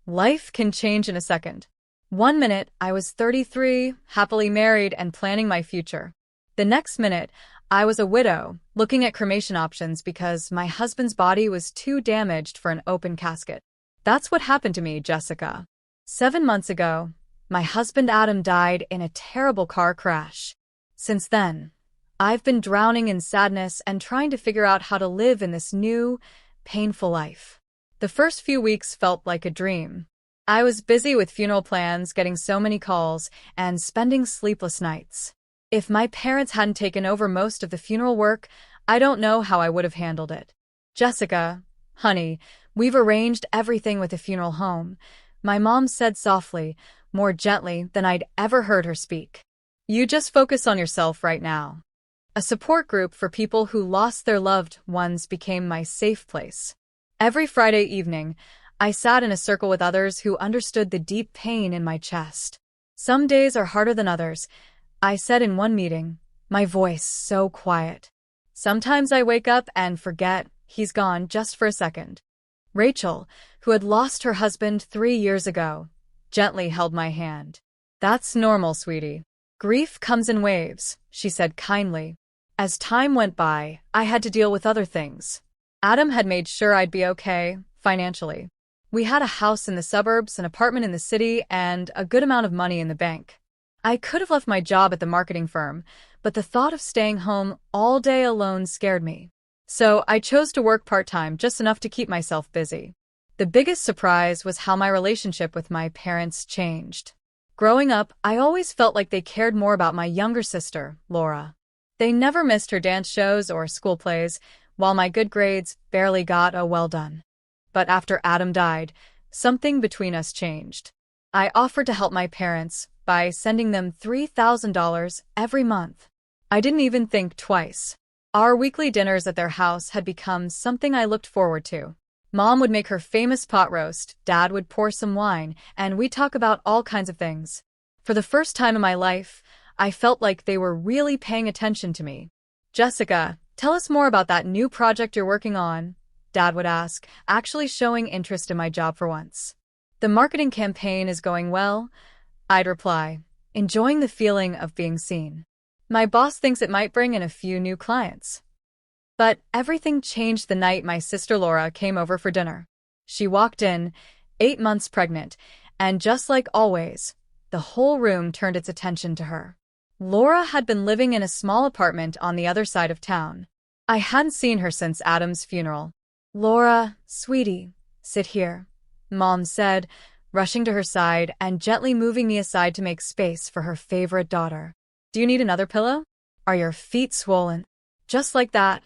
Life can change in a second. One minute, I was 33, happily married and planning my future. The next minute, I was a widow, looking at cremation options because my husband's body was too damaged for an open casket. That's what happened to me, Jessica. 7 months ago, my husband Adam died in a terrible car crash. Since then, I've been drowning in sadness and trying to figure out how to live in this new, painful life. The first few weeks felt like a dream. I was busy with funeral plans, getting so many calls, and spending sleepless nights. If my parents hadn't taken over most of the funeral work, I don't know how I would have handled it. Jessica, honey, we've arranged everything with the funeral home, my mom said softly, more gently than I'd ever heard her speak. You just focus on yourself right now. A support group for people who lost their loved ones became my safe place. Every Friday evening, I sat in a circle with others who understood the deep pain in my chest. Some days are harder than others, I said in one meeting, my voice so quiet. Sometimes I wake up and forget he's gone just for a second. Rachel, who had lost her husband 3 years ago, gently held my hand. That's normal, sweetie. Grief comes in waves, she said kindly. As time went by, I had to deal with other things. Adam had made sure I'd be okay, financially. We had a house in the suburbs, an apartment in the city, and a good amount of money in the bank. I could have left my job at the marketing firm, but the thought of staying home all day alone scared me. So I chose to work part-time, just enough to keep myself busy. The biggest surprise was how my relationship with my parents changed. Growing up, I always felt like they cared more about my younger sister, Laura. They never missed her dance shows or school plays, while my good grades barely got a well done. But after Adam died, something between us changed. I offered to help my parents by sending them $3,000 every month. I didn't even think twice. Our weekly dinners at their house had become something I looked forward to. Mom would make her famous pot roast, Dad would pour some wine, and we'd talk about all kinds of things. For the first time in my life, I felt like they were really paying attention to me. Jessica, tell us more about that new project you're working on, Dad would ask, actually showing interest in my job for once. The marketing campaign is going well, I'd reply, enjoying the feeling of being seen. My boss thinks it might bring in a few new clients. But everything changed the night my sister Laura came over for dinner. She walked in, 8 months pregnant, and just like always, the whole room turned its attention to her. Laura had been living in a small apartment on the other side of town. I hadn't seen her since Adam's funeral. Laura, sweetie, sit here, Mom said, rushing to her side and gently moving me aside to make space for her favorite daughter. Do you need another pillow? Are your feet swollen? Just like that,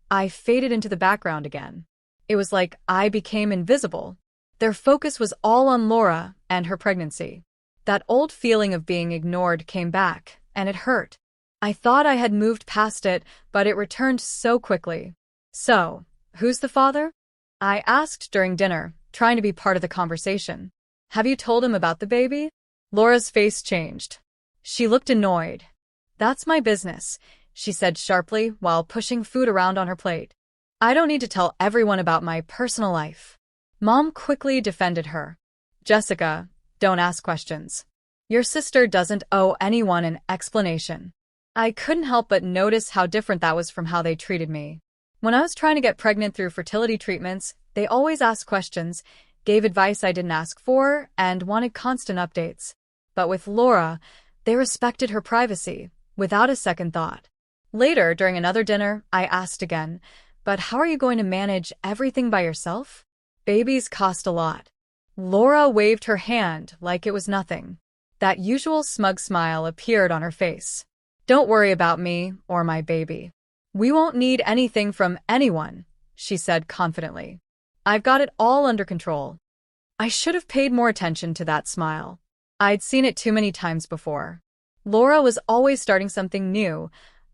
I faded into the background again. It was like I became invisible. Their focus was all on Laura and her pregnancy. That old feeling of being ignored came back, and it hurt. I thought I had moved past it, but it returned so quickly. So, who's the father? I asked during dinner, trying to be part of the conversation. Have you told him about the baby? Laura's face changed. She looked annoyed. That's my business, she said sharply while pushing food around on her plate. I don't need to tell everyone about my personal life. Mom quickly defended her. Jessica, don't ask questions. Your sister doesn't owe anyone an explanation. I couldn't help but notice how different that was from how they treated me. When I was trying to get pregnant through fertility treatments, they always asked questions, gave advice I didn't ask for, and wanted constant updates. But with Laura, they respected her privacy, without a second thought. Later, during another dinner, I asked again, but how are you going to manage everything by yourself? Babies cost a lot. Laura waved her hand like it was nothing. That usual smug smile appeared on her face. Don't worry about me or my baby. We won't need anything from anyone, she said confidently. I've got it all under control. I should have paid more attention to that smile. I'd seen it too many times before. Laura was always starting something new,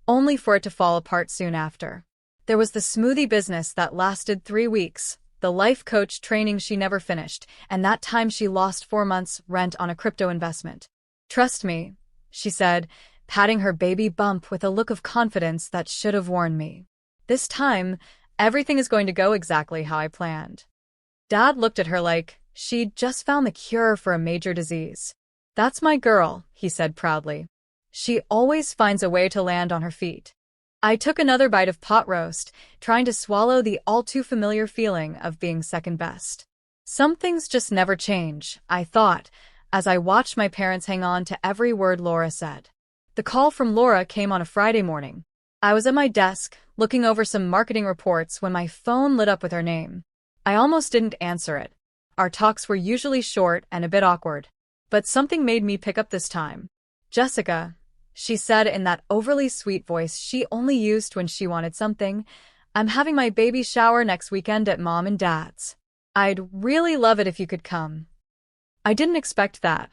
only for it to fall apart soon after. There was the smoothie business that lasted 3 weeks, the life coach training she never finished, and that time she lost 4 months' rent on a crypto investment. Trust me, she said, patting her baby bump with a look of confidence that should have warned me. This time, everything is going to go exactly how I planned. Dad looked at her like She'd just found the cure for a major disease. "That's my girl," he said proudly. "She always finds a way to land on her feet." I took another bite of pot roast, trying to swallow the all-too-familiar feeling of being second best. Some things just never change, I thought, as I watched my parents hang on to every word Laura said. The call from Laura came on a Friday morning. I was at my desk, looking over some marketing reports when my phone lit up with her name. I almost didn't answer it. Our talks were usually short and a bit awkward. But something made me pick up this time. "Jessica," she said in that overly sweet voice she only used when she wanted something, "I'm having my baby shower next weekend at Mom and Dad's. I'd really love it if you could come." I didn't expect that.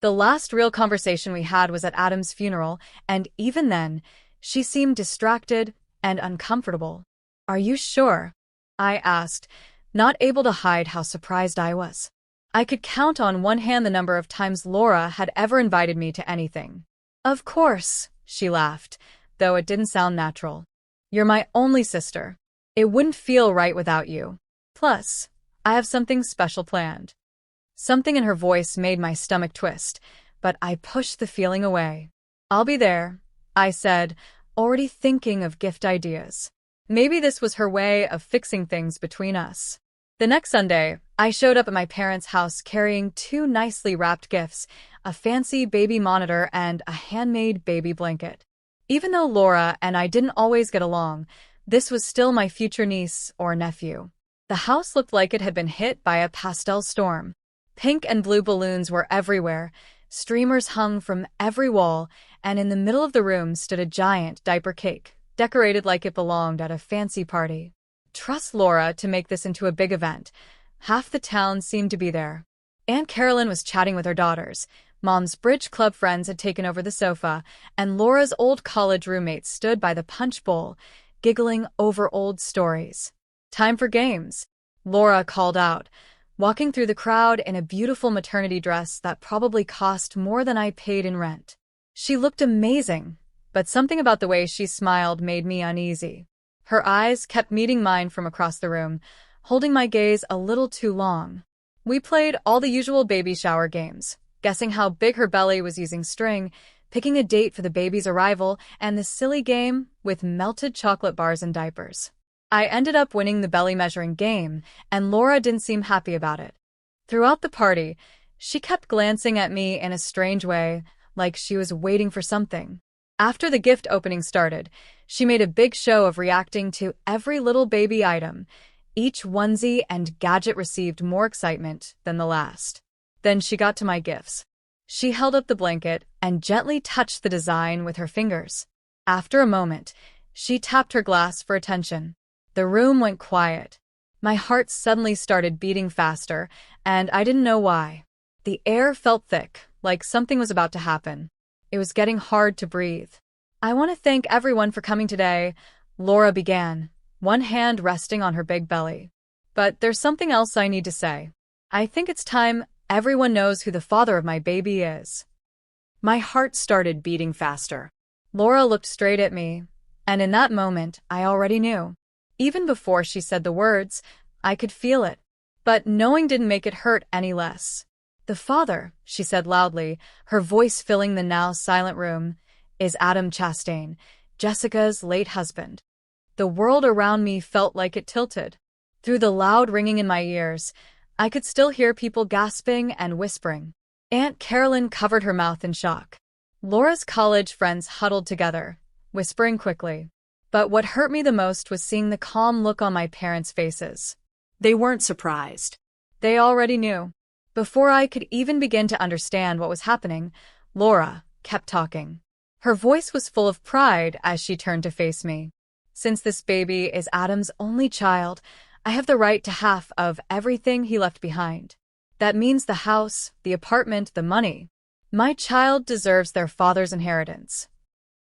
The last real conversation we had was at Adam's funeral, and even then, she seemed distracted and uncomfortable. "Are you sure?" I asked, not able to hide how surprised I was. I could count on one hand the number of times Laura had ever invited me to anything. "Of course," she laughed, though it didn't sound natural. "You're my only sister. It wouldn't feel right without you. Plus, I have something special planned." Something in her voice made my stomach twist, but I pushed the feeling away. "I'll be there," I said, already thinking of gift ideas. Maybe this was her way of fixing things between us. The next Sunday, I showed up at my parents' house carrying two nicely wrapped gifts, a fancy baby monitor and a handmade baby blanket. Even though Laura and I didn't always get along, this was still my future niece or nephew. The house looked like it had been hit by a pastel storm. Pink and blue balloons were everywhere, streamers hung from every wall, and in the middle of the room stood a giant diaper cake, decorated like it belonged at a fancy party. Trust Laura to make this into a big event. Half the town seemed to be there. Aunt Carolyn was chatting with her daughters. Mom's bridge club friends had taken over the sofa, and Laura's old college roommates stood by the punch bowl, giggling over old stories. "Time for games," Laura called out, walking through the crowd in a beautiful maternity dress that probably cost more than I paid in rent. She looked amazing, but something about the way she smiled made me uneasy. Her eyes kept meeting mine from across the room, holding my gaze a little too long. We played all the usual baby shower games, guessing how big her belly was using string, picking a date for the baby's arrival, and the silly game with melted chocolate bars and diapers. I ended up winning the belly measuring game, and Laura didn't seem happy about it. Throughout the party, she kept glancing at me in a strange way, like she was waiting for something. After the gift opening started, she made a big show of reacting to every little baby item. Each onesie and gadget received more excitement than the last. Then she got to my gifts. She held up the blanket and gently touched the design with her fingers. After a moment, she tapped her glass for attention. The room went quiet. My heart suddenly started beating faster, and I didn't know why. The air felt thick, like something was about to happen. It was getting hard to breathe. "I want to thank everyone for coming today," Laura began, one hand resting on her big belly. "But there's something else I need to say. I think it's time everyone knows who the father of my baby is." My heart started beating faster. Laura looked straight at me, and in that moment, I already knew. Even before she said the words, I could feel it. But knowing didn't make it hurt any less. "The father," she said loudly, her voice filling the now silent room, "is Adam Chastain, Jessica's late husband." The world around me felt like it tilted. Through the loud ringing in my ears, I could still hear people gasping and whispering. Aunt Carolyn covered her mouth in shock. Laura's college friends huddled together, whispering quickly. But what hurt me the most was seeing the calm look on my parents' faces. They weren't surprised. They already knew. Before I could even begin to understand what was happening, Laura kept talking. Her voice was full of pride as she turned to face me. "Since this baby is Adam's only child, I have the right to half of everything he left behind. That means the house, the apartment, the money. My child deserves their father's inheritance."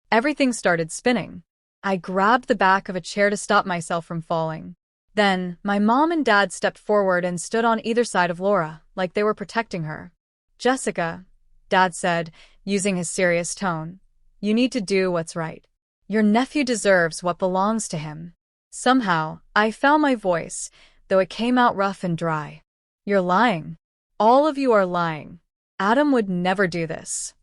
Everything started spinning. I grabbed the back of a chair to stop myself from falling. Then, my mom and dad stepped forward and stood on either side of Laura, like they were protecting her. "Jessica," Dad said, using his serious tone, "you need to do what's right. Your nephew deserves what belongs to him." Somehow, I found my voice, though it came out rough and dry. You're lying. All of you are lying. Adam would never do this.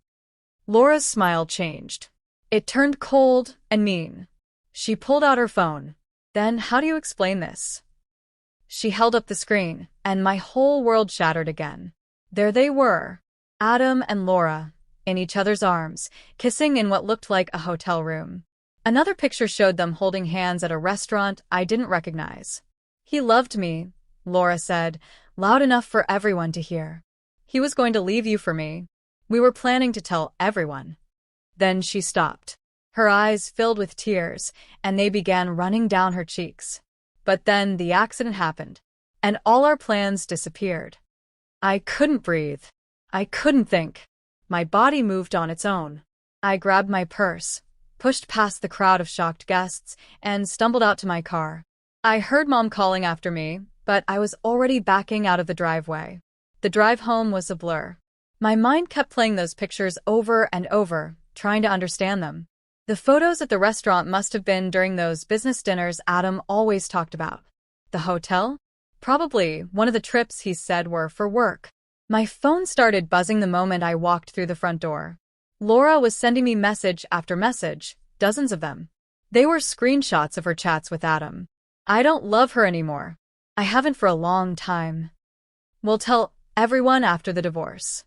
Laura's smile changed. It turned cold and mean. She pulled out her phone. Then how do you explain this? She held up the screen, and my whole world shattered again. There they were, Adam and Laura, in each other's arms, kissing in what looked like a hotel room. Another picture showed them holding hands at a restaurant I didn't recognize. He loved me, Laura said, loud enough for everyone to hear. He was going to leave you for me. We were planning to tell everyone. Then she stopped. Her eyes filled with tears, and they began running down her cheeks. But then the accident happened, and all our plans disappeared. I couldn't breathe. I couldn't think. My body moved on its own. I grabbed my purse, pushed past the crowd of shocked guests, and stumbled out to my car. I heard Mom calling after me, but I was already backing out of the driveway. The drive home was a blur. My mind kept playing those pictures over and over, trying to understand them. The photos at the restaurant must have been during those business dinners Adam always talked about. The hotel? Probably one of the trips he said were for work. My phone started buzzing the moment I walked through the front door. Laura was sending me message after message, dozens of them. They were screenshots of her chats with Adam. I don't love her anymore. I haven't for a long time. We'll tell everyone after the divorce.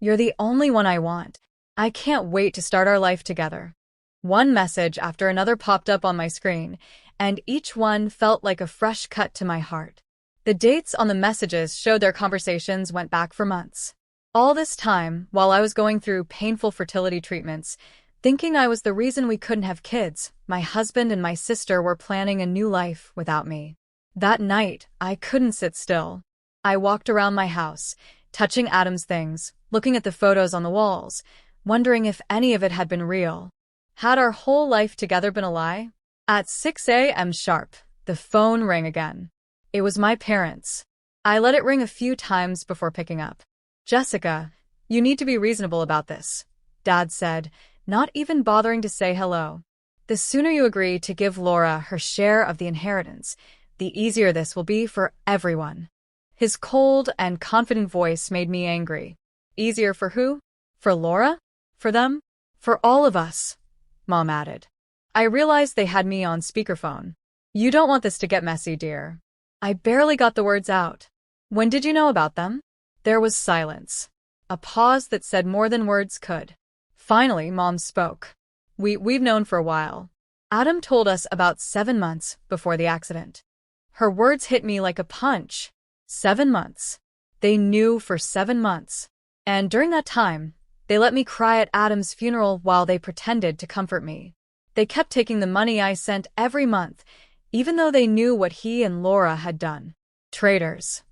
You're the only one I want. I can't wait to start our life together. One message after another popped up on my screen, and each one felt like a fresh cut to my heart. The dates on the messages showed their conversations went back for months. All this time, while I was going through painful fertility treatments, thinking I was the reason we couldn't have kids, my husband and my sister were planning a new life without me. That night, I couldn't sit still. I walked around my house, touching Adam's things, looking at the photos on the walls, wondering if any of it had been real. Had our whole life together been a lie? At 6 a.m. sharp, the phone rang again. It was my parents. I let it ring a few times before picking up. Jessica, you need to be reasonable about this, Dad said, not even bothering to say hello. The sooner you agree to give Laura her share of the inheritance, the easier this will be for everyone. His cold and confident voice made me angry. Easier for who? For Laura? For them? For all of us, Mom added. I realized they had me on speakerphone. You don't want this to get messy, dear. I barely got the words out. When did you know about them? There was silence. A pause that said more than words could. Finally, Mom spoke. We've known for a while. Adam told us about 7 months before the accident. Her words hit me like a punch. 7 months. They knew for 7 months. And during that time, they let me cry at Adam's funeral while they pretended to comfort me. They kept taking the money I sent every month, even though they knew what he and Laura had done. Traitors.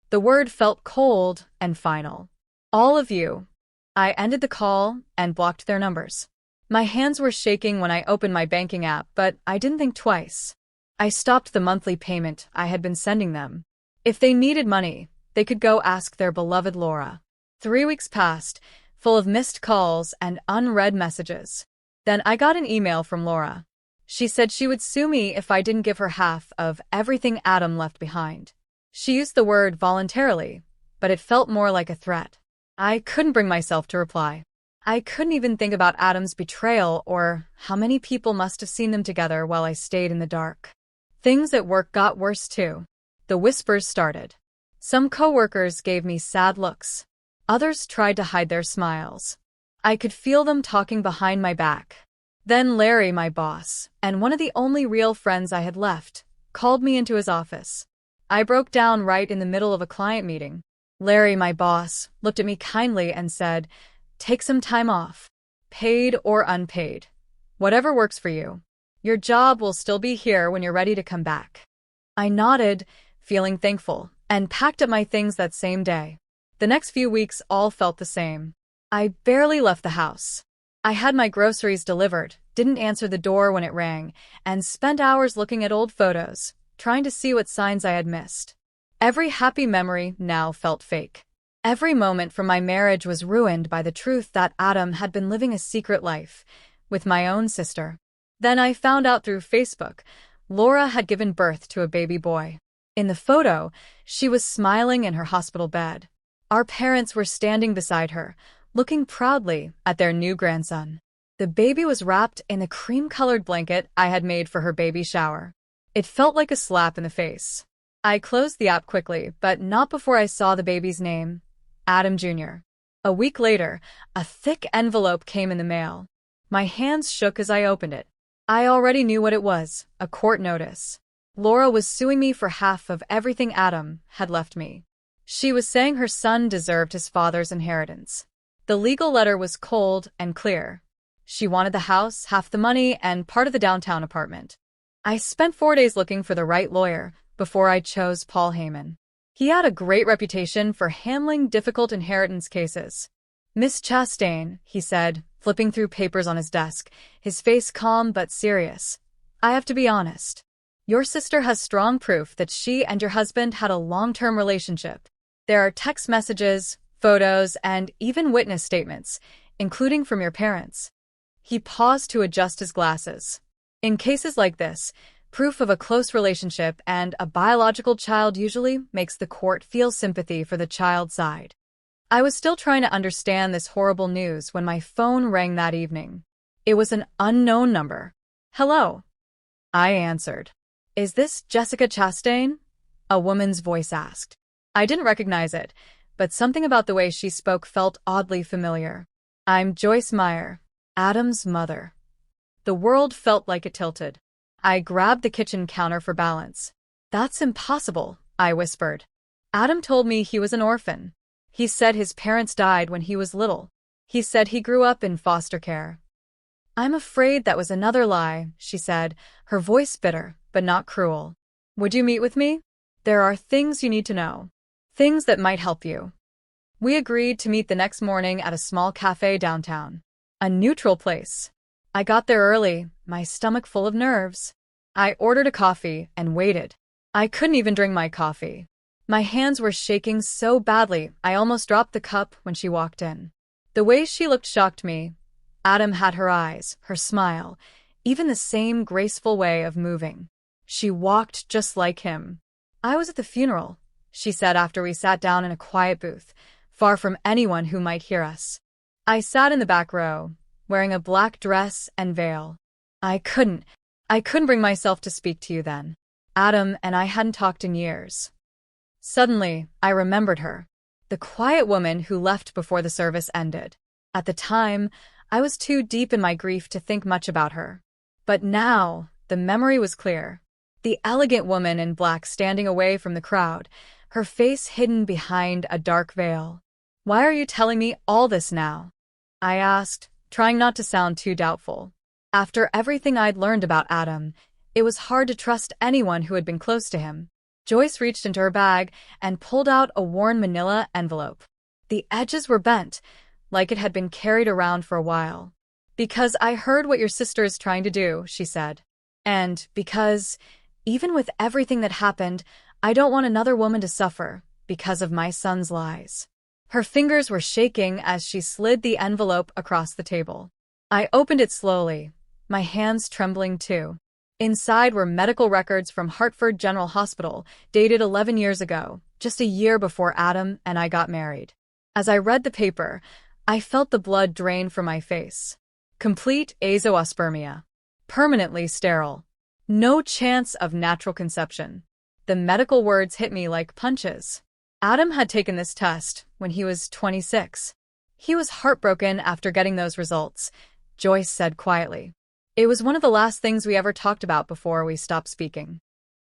The word felt cold and final. All of you. I ended the call and blocked their numbers. My hands were shaking when I opened my banking app, but I didn't think twice. I stopped the monthly payment I had been sending them. If they needed money, they could go ask their beloved Laura. 3 weeks passed, full of missed calls and unread messages. Then I got an email from Laura. She said she would sue me if I didn't give her half of everything Adam left behind. She used the word voluntarily, but it felt more like a threat. I couldn't bring myself to reply. I couldn't even think about Adam's betrayal or how many people must have seen them together while I stayed in the dark. Things at work got worse too. The whispers started. Some coworkers gave me sad looks. Others tried to hide their smiles. I could feel them talking behind my back. Then Larry, my boss, and one of the only real friends I had left, called me into his office. I broke down right in the middle of a client meeting. Larry, my boss, looked at me kindly and said, "Take some time off. Paid or unpaid. Whatever works for you. Your job will still be here when you're ready to come back." I nodded, feeling thankful, and packed up my things that same day. The next few weeks all felt the same. I barely left the house. I had my groceries delivered, didn't answer the door when it rang, and spent hours looking at old photos, trying to see what signs I had missed. Every happy memory now felt fake. Every moment from my marriage was ruined by the truth that Adam had been living a secret life with my own sister. Then I found out through Facebook, Laura had given birth to a baby boy. In the photo, she was smiling in her hospital bed. Our parents were standing beside her, looking proudly at their new grandson. The baby was wrapped in a cream-colored blanket I had made for her baby shower. It felt like a slap in the face. I closed the app quickly, but not before I saw the baby's name, Adam Jr. A week later, a thick envelope came in the mail. My hands shook as I opened it. I already knew what it was, a court notice. Laura was suing me for half of everything Adam had left me. She was saying her son deserved his father's inheritance. The legal letter was cold and clear. She wanted the house, half the money, and part of the downtown apartment. I spent 4 days looking for the right lawyer before I chose Paul Heyman. He had a great reputation for handling difficult inheritance cases. "Miss Chastain," he said, flipping through papers on his desk, his face calm but serious. "I have to be honest. Your sister has strong proof that she and your husband had a long-term relationship. There are text messages, photos, and even witness statements, including from your parents." He paused to adjust his glasses. In cases like this, proof of a close relationship and a biological child usually makes the court feel sympathy for the child's side. I was still trying to understand this horrible news when my phone rang that evening. It was an unknown number. "Hello," I answered. "Is this Jessica Chastain?" a woman's voice asked. I didn't recognize it, but something about the way she spoke felt oddly familiar. "I'm Joyce Meyer, Adam's mother." The world felt like it tilted. I grabbed the kitchen counter for balance. "That's impossible," I whispered. "Adam told me he was an orphan. He said his parents died when he was little. He said he grew up in foster care." "I'm afraid that was another lie," she said, her voice bitter, but not cruel. "Would you meet with me? There are things you need to know. Things that might help you." We agreed to meet the next morning at a small cafe downtown. A neutral place. I got there early, my stomach full of nerves. I ordered a coffee and waited. I couldn't even drink my coffee. My hands were shaking so badly I almost dropped the cup when she walked in. The way she looked shocked me. Adam had her eyes, her smile, even the same graceful way of moving. She walked just like him. "I was at the funeral," she said after we sat down in a quiet booth, far from anyone who might hear us. I sat in the back row, wearing a black dress and veil. I couldn't bring myself to speak to you then. Adam and I hadn't talked in years. Suddenly, I remembered her. The quiet woman who left before the service ended. At the time, I was too deep in my grief to think much about her. But now, the memory was clear. The elegant woman in black standing away from the crowd, her face hidden behind a dark veil. "Why are you telling me all this now?" I asked, trying not to sound too doubtful. After everything I'd learned about Adam, it was hard to trust anyone who had been close to him. Joyce reached into her bag and pulled out a worn manila envelope. The edges were bent, like it had been carried around for a while. "Because I heard what your sister is trying to do," she said. "And because, even with everything that happened, I don't want another woman to suffer because of my son's lies." Her fingers were shaking as she slid the envelope across the table. I opened it slowly, my hands trembling too. Inside were medical records from Hartford General Hospital, dated 11 years ago, just a year before Adam and I got married. As I read the paper, I felt the blood drain from my face. Complete azoospermia. Permanently sterile. No chance of natural conception. The medical words hit me like punches. Adam had taken this test when he was 26. He was heartbroken after getting those results, Joyce said quietly. It was one of the last things we ever talked about before we stopped speaking.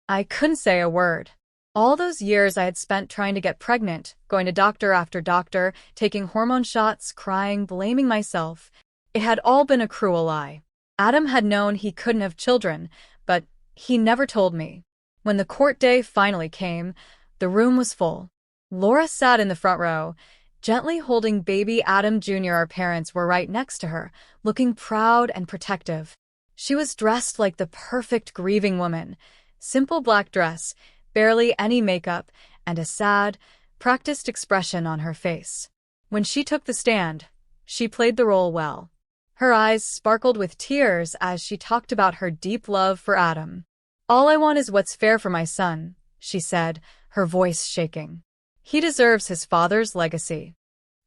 I couldn't say a word. All those years I had spent trying to get pregnant, going to doctor after doctor, taking hormone shots, crying, blaming myself. It had all been a cruel lie. Adam had known he couldn't have children, but he never told me. When the court day finally came, the room was full. Laura sat in the front row, gently holding baby Adam Jr. Our parents were right next to her, looking proud and protective. She was dressed like the perfect grieving woman. Simple black dress, barely any makeup, and a sad, practiced expression on her face. When she took the stand, she played the role well. Her eyes sparkled with tears as she talked about her deep love for Adam. "All I want is what's fair for my son," she said, her voice shaking. He deserves his father's legacy.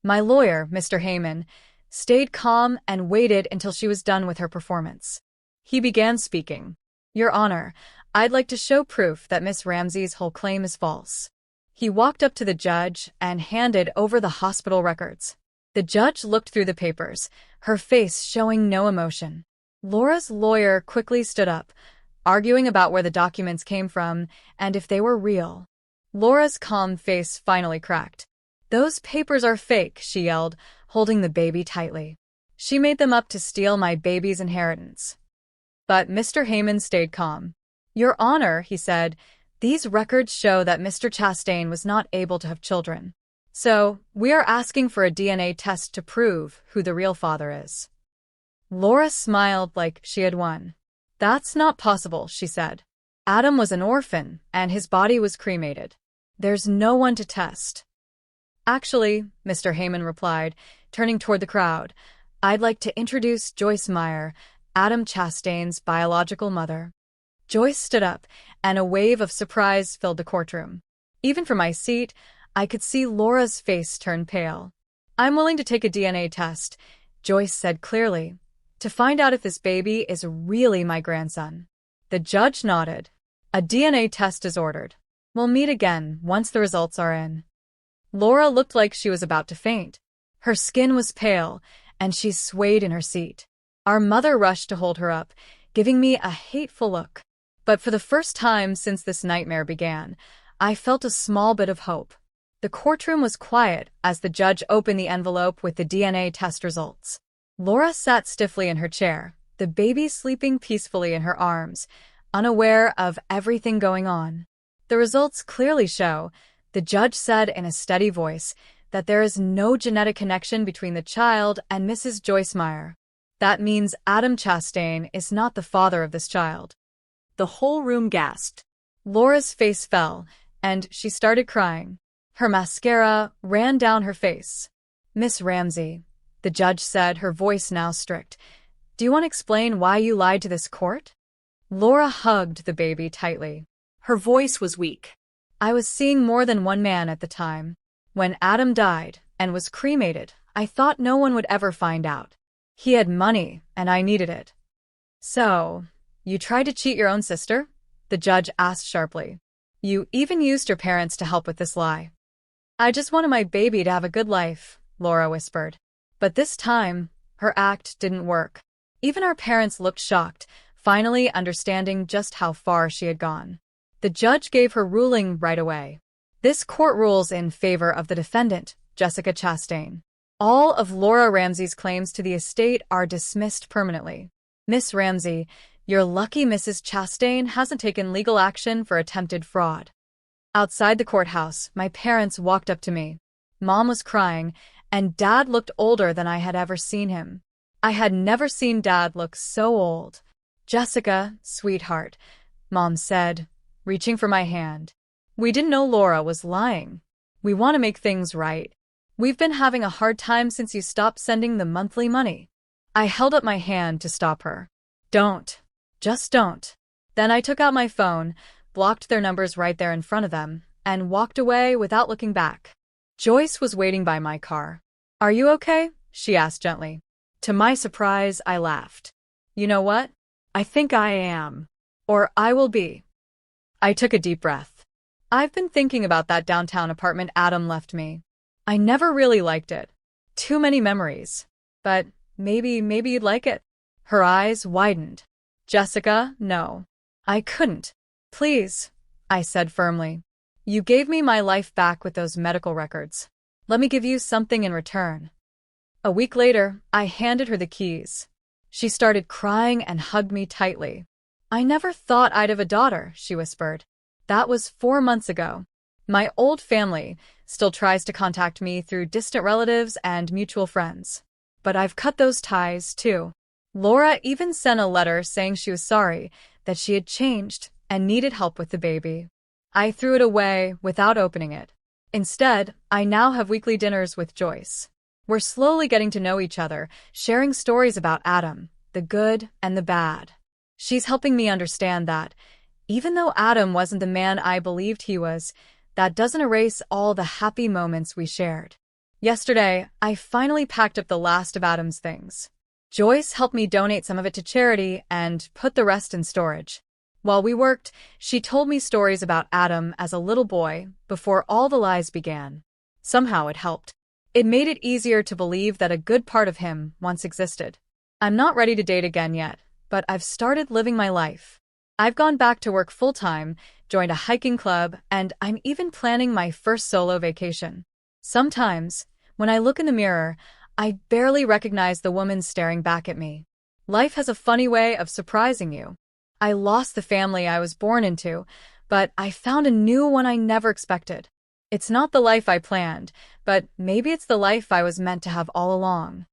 My lawyer, Mr. Heyman, stayed calm and waited until she was done with her performance. He began speaking. Your Honor, I'd like to show proof that Miss Ramsey's whole claim is false. He walked up to the judge and handed over the hospital records. The judge looked through the papers, her face showing no emotion. Laura's lawyer quickly stood up, arguing about where the documents came from and if they were real. Laura's calm face finally cracked. Those papers are fake, she yelled, holding the baby tightly. She made them up to steal my baby's inheritance. But Mr. Heyman stayed calm. Your Honor, he said, these records show that Mr. Chastain was not able to have children. So, we are asking for a DNA test to prove who the real father is. Laura smiled like she had won. That's not possible, she said. Adam was an orphan, and his body was cremated. There's no one to test. Actually, Mr. Heyman replied, turning toward the crowd, I'd like to introduce Joyce Meyer, Adam Chastain's biological mother. Joyce stood up, and a wave of surprise filled the courtroom. Even from my seat, I could see Laura's face turn pale. I'm willing to take a DNA test, Joyce said clearly, to find out if this baby is really my grandson. The judge nodded. A DNA test is ordered. We'll meet again once the results are in. Laura looked like she was about to faint. Her skin was pale, and she swayed in her seat. Our mother rushed to hold her up, giving me a hateful look. But for the first time since this nightmare began, I felt a small bit of hope. The courtroom was quiet as the judge opened the envelope with the DNA test results. Laura sat stiffly in her chair, the baby sleeping peacefully in her arms, unaware of everything going on. The results clearly show, the judge said in a steady voice, that there is no genetic connection between the child and Mrs. Joyce Meyer. That means Adam Chastain is not the father of this child. The whole room gasped. Laura's face fell, and she started crying. Her mascara ran down her face. Miss Ramsey, the judge said, her voice now strict, do you want to explain why you lied to this court? Laura hugged the baby tightly. Her voice was weak. I was seeing more than one man at the time. When Adam died and was cremated, I thought no one would ever find out. He had money, and I needed it. So, you tried to cheat your own sister? The judge asked sharply. You even used your parents to help with this lie. I just wanted my baby to have a good life, Laura whispered. But this time, her act didn't work. Even our parents looked shocked, finally understanding just how far she had gone. The judge gave her ruling right away. This court rules in favor of the defendant, Jessica Chastain. All of Laura Ramsey's claims to the estate are dismissed permanently. Miss Ramsey, you're lucky Mrs. Chastain hasn't taken legal action for attempted fraud. Outside the courthouse, my parents walked up to me. Mom was crying, and Dad looked older than I had ever seen him. I had never seen Dad look so old. Jessica, sweetheart, Mom said, reaching for my hand. We didn't know Laura was lying. We want to make things right. We've been having a hard time since you stopped sending the monthly money. I held up my hand to stop her. Don't. Just don't. Then I took out my phone, blocked their numbers right there in front of them, and walked away without looking back. Joyce was waiting by my car. Are you okay? She asked gently. To my surprise, I laughed. You know what? I think I am. Or I will be. I took a deep breath. I've been thinking about that downtown apartment Adam left me. I never really liked it. Too many memories. But maybe you'd like it. Her eyes widened. Jessica, no. I couldn't. Please, I said firmly. You gave me my life back with those medical records. Let me give you something in return. A week later, I handed her the keys. She started crying and hugged me tightly. I never thought I'd have a daughter, she whispered. That was 4 months ago. My old family still tries to contact me through distant relatives and mutual friends. But I've cut those ties, too. Laura even sent a letter saying she was sorry, that she had changed and needed help with the baby. I threw it away without opening it. Instead, I now have weekly dinners with Joyce. We're slowly getting to know each other, sharing stories about Adam, the good and the bad. She's helping me understand that, Even though Adam wasn't the man I believed he was, that doesn't erase all the happy moments we shared. Yesterday, I finally packed up the last of Adam's things. Joyce helped me donate some of it to charity and put the rest in storage. While we worked, she told me stories about Adam as a little boy before all the lies began. Somehow it helped. It made it easier to believe that a good part of him once existed. I'm not ready to date again yet, but I've started living my life. I've gone back to work full-time, joined a hiking club, and I'm even planning my first solo vacation. Sometimes, when I look in the mirror, I barely recognize the woman staring back at me. Life has a funny way of surprising you. I lost the family I was born into, but I found a new one I never expected. It's not the life I planned, but maybe it's the life I was meant to have all along.